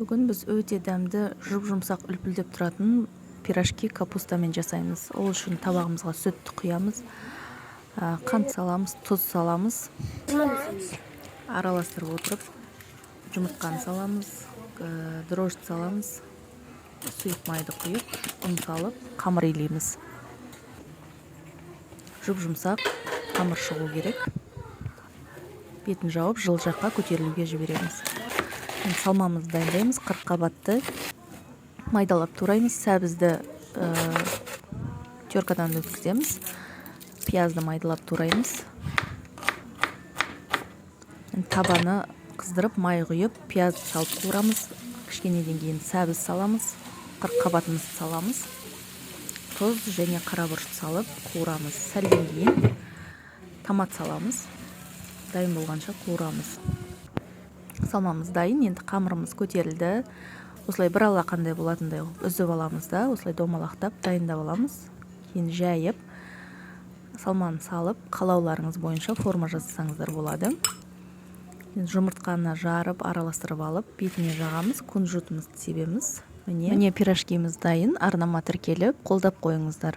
Бүгін біз өте дәмді, жұп-жұмсақ үлпілдеп тұратын пирожки капустамен жасаймыз. Ол үшін табағымызға сүтті құямыз, қант саламыз, тұз саламыз. Араластырып отырып, жұмыртқаны саламыз, дрожжи саламыз, сұйық майды құйып, ұн салып, қамыр илейміз. Жұп-жұмсақ қамыр шығу керек. Бетін жауып, жыл жаққа көтерілуге жібереміз. Салмамызды дайындаймыз. 40 қабатты майдалап тураймыз. Сәбізді теркадан өткіземіз. Пиязды майдалап тураймыз. Табаны қыздырып, май құйып, пиязды салып қуырамыз. Кішкенеден кейін сәбіз саламыз. 40 қабатымызды саламыз. Тұз және қара бұрышты салып қуырамыз. Сәлден кейін томат саламыз. Дайын болғанша қуырамыз. Салмамыз дайын, енді қамырымыз көтерілді. Осылай бір алақандай болатындай үзіп аламыз да, осылай домалақтап дайындап аламыз. Кейін жайып, салманы салып, қалауларыңыз бойынша форма жасасаңыздар болады. Жұмыртқаны жарып, араластырып алып, бетіне жағамыз, кунжутымызды себеміз. Міне пирожкиміз дайын. Арнама тіркеліп, қолдап қойыңыздар.